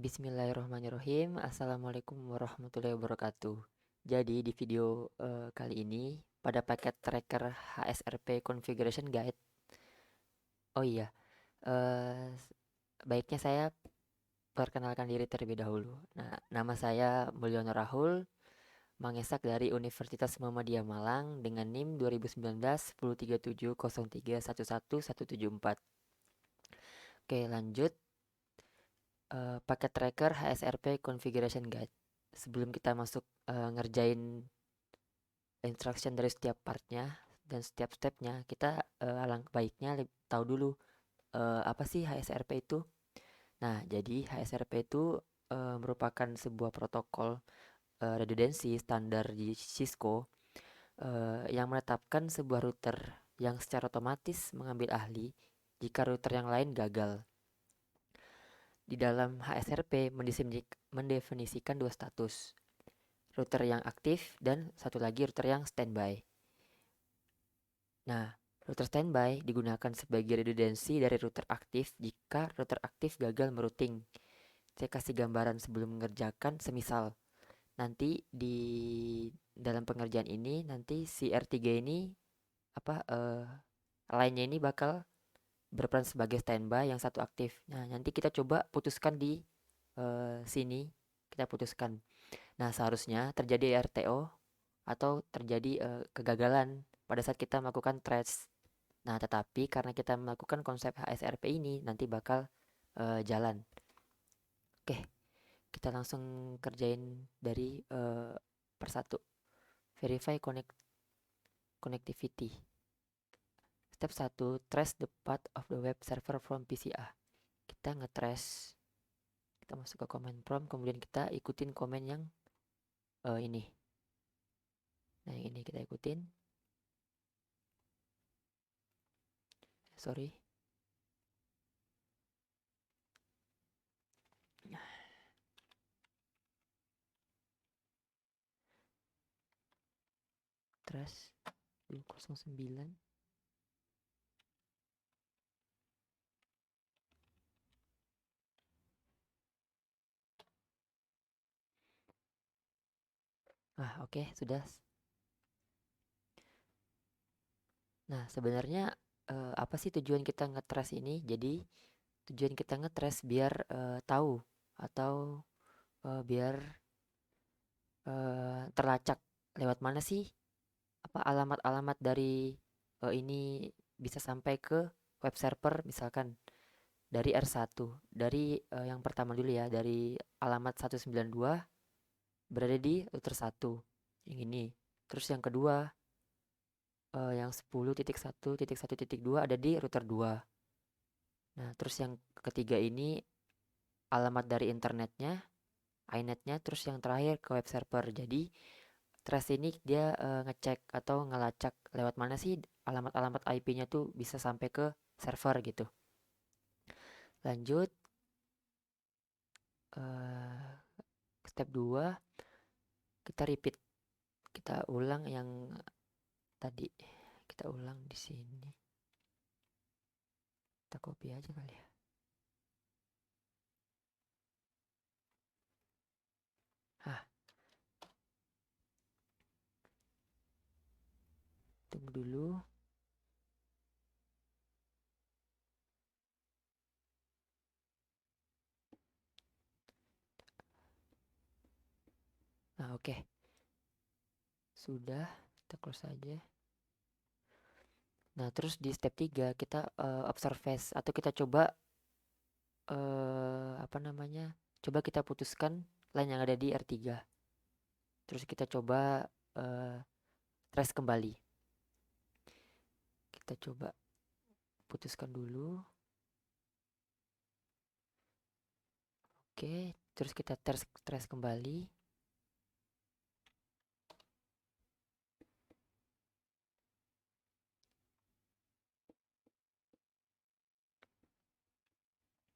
Bismillahirrahmanirrahim. Assalamualaikum warahmatullahi wabarakatuh. Jadi di video kali ini pada paket tracker HSRP Configuration Guide. Oh iya, eh, baiknya saya perkenalkan diri terlebih dahulu. Nah, nama saya Mulyono Rahul, Mangesak dari Universitas Muhammadiyah Malang dengan NIM 2019 103703111174. Oke, lanjut. Paket tracker HSRP Configuration Guide. Sebelum kita masuk ngerjain instruction dari setiap partnya dan setiap stepnya, kita alangkah baiknya tahu dulu apa sih HSRP itu. Nah, jadi HSRP itu merupakan sebuah protokol redundancy standar di Cisco yang menetapkan sebuah router yang secara otomatis mengambil ahli jika router yang lain gagal. Di dalam HSRP mendefinisikan dua status, router yang aktif dan satu lagi router yang standby. Nah, router standby digunakan sebagai redundansi dari router aktif jika router aktif gagal merouting. Saya kasih gambaran sebelum mengerjakan, semisal nanti di dalam pengerjaan ini nanti si R3 ini lainnya ini bakal berperan sebagai standby, yang satu aktif. Nah, nanti kita coba putuskan di sini, kita putuskan. Nah, seharusnya terjadi RTO atau terjadi kegagalan pada saat kita melakukan threads. Nah, tetapi karena kita melakukan konsep HSRP ini nanti bakal jalan. Oke, kita langsung kerjain dari persatu. Verify connectivity. Step 1, trace the path of the web server from PCA. Kita nge-trace, kita masuk ke command prompt, kemudian kita ikutin command yang ini. Nah, yang ini kita ikutin. Sorry. Trace 209. Oke, sudah. Nah, sebenarnya apa sih tujuan kita nge-trace ini? Jadi, tujuan kita nge-trace biar tahu atau biar terlacak lewat mana sih apa alamat-alamat dari ini bisa sampai ke web server, misalkan dari R1. Dari yang pertama dulu ya, dari alamat 192 berada di router 1 yang ini. Terus yang kedua yang 10.1.1.2 ada di router 2. Nah, terus yang ketiga ini alamat dari internetnya, inetnya, terus yang terakhir ke web server. Jadi trace ini dia ngecek atau ngelacak lewat mana sih alamat-alamat IP-nya tuh bisa sampai ke server gitu. Lanjut step 2, kita repeat. Kita ulang yang tadi. Kita ulang di sini. Kita copy aja kali ya. Tunggu dulu. Nah, oke. Sudah, kita close saja. Nah, terus di step 3 kita observe atau kita coba coba kita putuskan line yang ada di R3. Terus kita coba trace kembali. Kita coba putuskan dulu. Oke, terus kita trace kembali.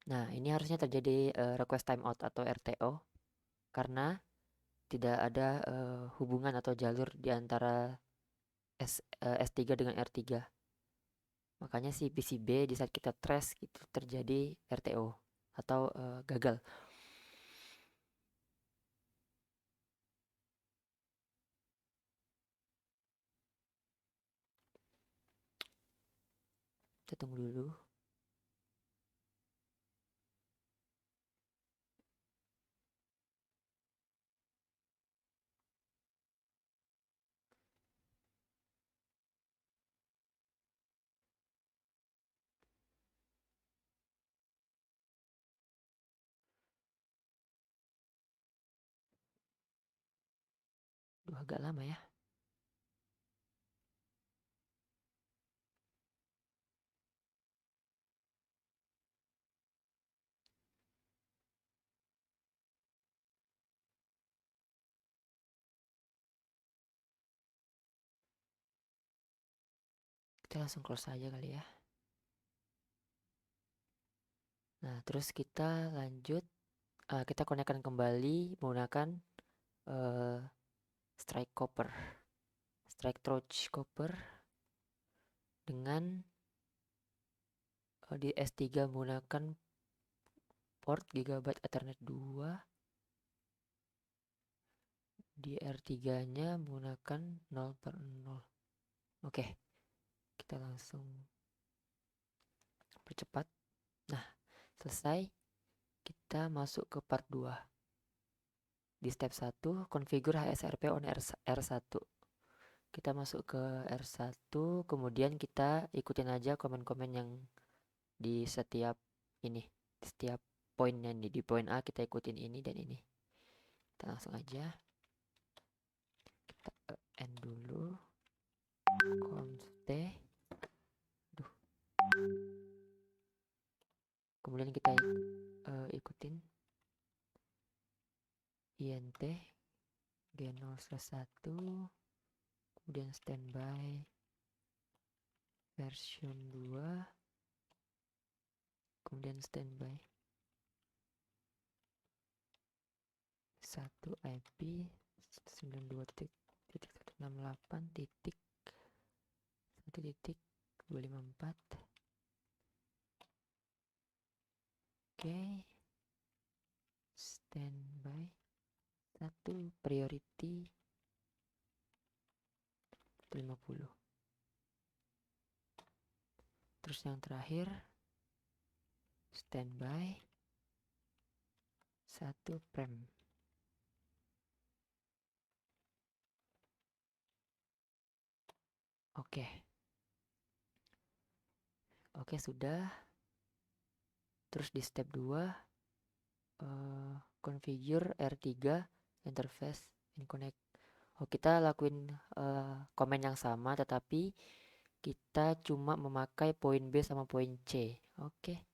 Nah, ini harusnya terjadi request timeout atau RTO karena tidak ada hubungan atau jalur di antara S3 dengan R3. Makanya si PCB di saat kita trace itu terjadi RTO atau gagal. Kita tunggu dulu. Duh, agak lama ya. Kita langsung close aja kali ya. Nah, terus kita lanjut. Kita konekkan kembali menggunakan strike copper, strike torch copper dengan di S3 menggunakan port Gigabyte Ethernet 2, di R3 nya menggunakan 0/0. Oke, kita langsung percepat. Nah, selesai. Kita masuk ke part 2. Di step 1, configure HSRP on R1. Kita masuk ke R1, kemudian kita ikutin aja komen-komen yang di setiap ini, di setiap poinnya nih. Di poin A kita ikutin ini dan ini. Kita langsung aja. Kita end dulu. Const. Duh. Kemudian kita ikutin int g0/1, kemudian standby version 2, kemudian standby 1 IP 92.168.1.254. Oke, standby 1 priority 50. Terus yang terakhir standby 1 prem. Oke, sudah. Terus di step 2 configure R3 interface and connect. Kita lakuin komen yang sama, tetapi kita cuma memakai poin B sama poin C. Oke,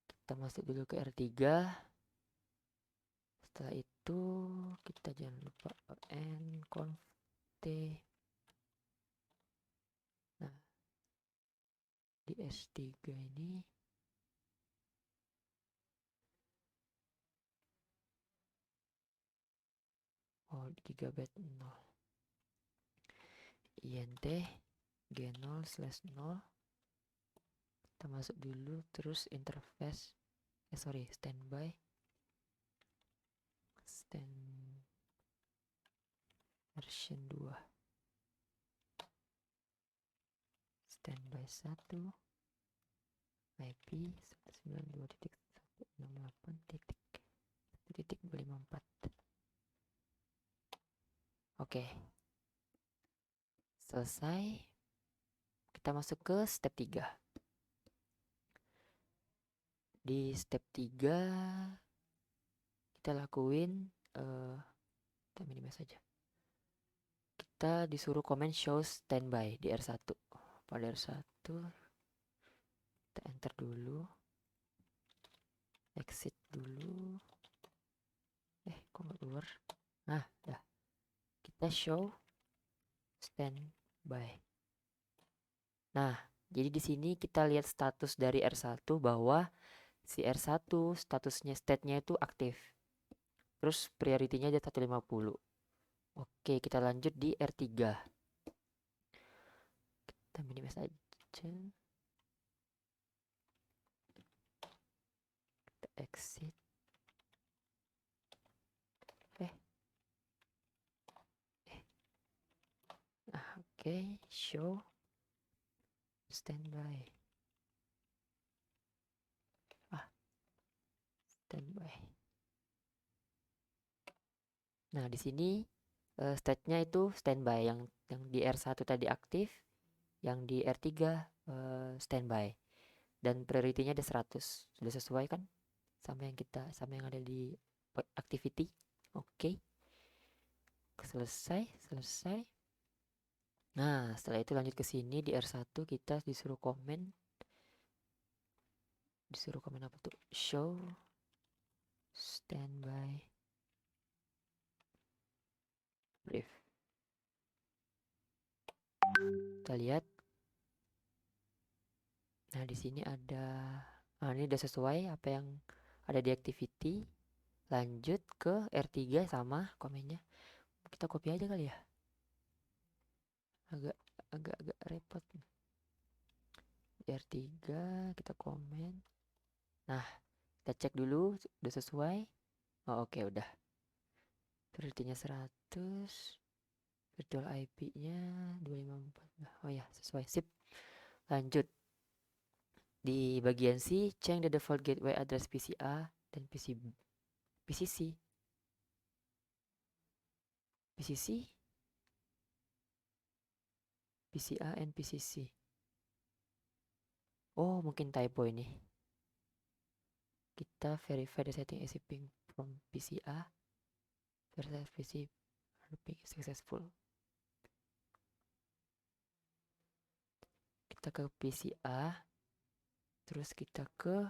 kita masuk dulu ke R3. Setelah itu kita jangan lupa conf t. Nah, di S3 ini Gigabyte 0, int g0/0. Kita masuk dulu, terus interface standby version 2, standby 1 IP 192.168.1.254. Oke, selesai. Kita masuk ke step 3. Di step 3 kita lakuin kita minimize saja. Kita disuruh comment show standby di R1. Pada R1 kita enter dulu, exit dulu. Kok nggak keluar? Nah, dah. Kita show standby. Nah, jadi di sini kita lihat status dari R1 bahwa si R1 statusnya state-nya itu aktif. Terus priority-nya ada 150. Oke, kita lanjut di R3. Kita minimize aja. Kita exit. Oke, show standby. Nah, di sini state-nya itu standby, yang di R1 tadi aktif, yang di R3 standby, dan priority-nya ada 100. Sudah sesuai kan sama yang ada di activity? Oke. Selesai. Nah, setelah itu lanjut ke sini di R1 kita disuruh komen apa tuh? Show standby brief. Kita lihat. Nah, di sini ada, ini udah sesuai apa yang ada di activity. Lanjut ke R3 sama komennya. Kita copy aja kali ya. Agak repot. Di R3 kita komen. Nah, kita cek dulu udah sesuai. Oh, oke, udah. Priority-nya 100. Virtual IP-nya 254. Oh ya, sesuai. Sip. Lanjut. Di bagian C, change the default gateway address PCA dan PCC. PCA and PCC. Oh, mungkin typo ini. Kita verify the setting is shipping from PCA versus PC successful. Kita ke PCA, terus kita ke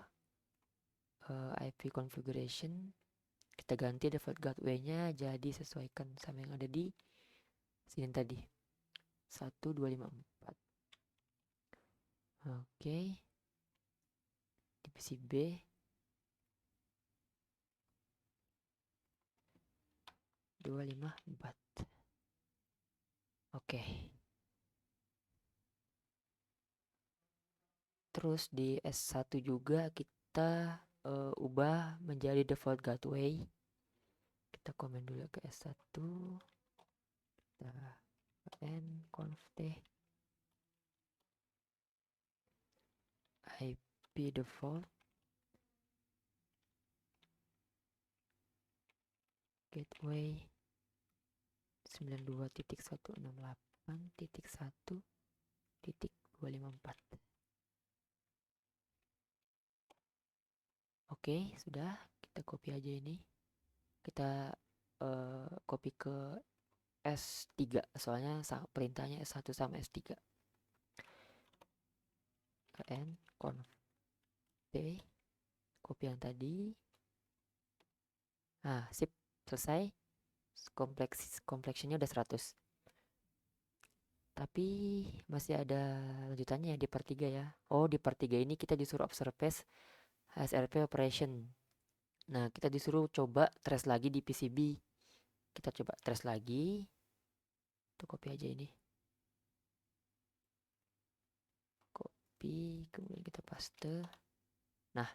IP configuration. Kita ganti default gateway-nya jadi sesuaikan sama yang ada di sini tadi. 1254. Oke. Di PC B. Oke. Terus di S1 juga kita ubah menjadi default gateway. Kita komen dulu ke S1. Kita conft IP default gateway 92.168.1.254. Oke, sudah. Kita copy aja ini. Kita copy ke S3, soalnya perintahnya S1 sama S3. conft copy yang tadi. Nah, sip, selesai. Complexionnya udah 100. Tapi masih ada lanjutannya di part 3 ya. Oh, di part 3 ini kita disuruh observe HSRP operation. Nah, kita disuruh coba trace lagi di PCB. Kita coba trace lagi. Tuh, copy aja ini. Copy, kemudian kita paste. Nah,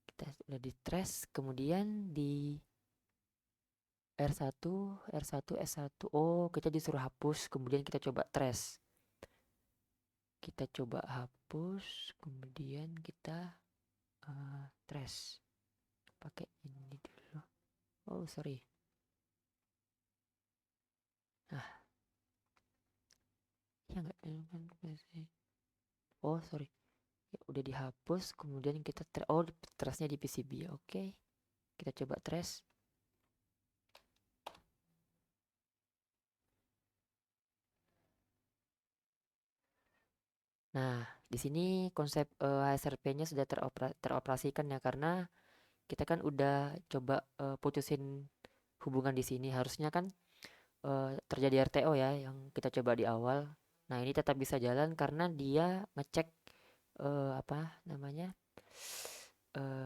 kita udah di trace, kemudian di R1, S1. Oh, kita disuruh hapus, kemudian kita coba trace. Kita coba hapus, kemudian kita trace. Pakai ini dulu. Oh, sorry. Nah, ya nggak. Oh, sorry. Ya, udah dihapus, kemudian kita trace-nya di PCB. Oke. Kita coba trace. Nah, di sini konsep HSRP-nya sudah teroperasikan ya, karena kita kan udah coba putusin hubungan di sini. Harusnya kan terjadi RTO ya, yang kita coba di awal. Nah, ini tetap bisa jalan karena dia ngecek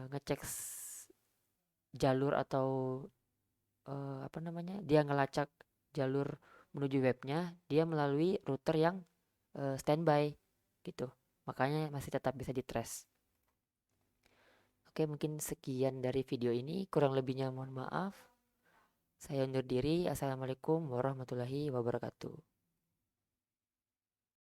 ngecek jalur atau dia ngelacak jalur menuju webnya dia melalui router yang standby gitu, makanya masih tetap bisa di trace. Oke, mungkin sekian dari video ini, kurang lebihnya mohon maaf. Saya undur diri. Assalamualaikum warahmatullahi wabarakatuh.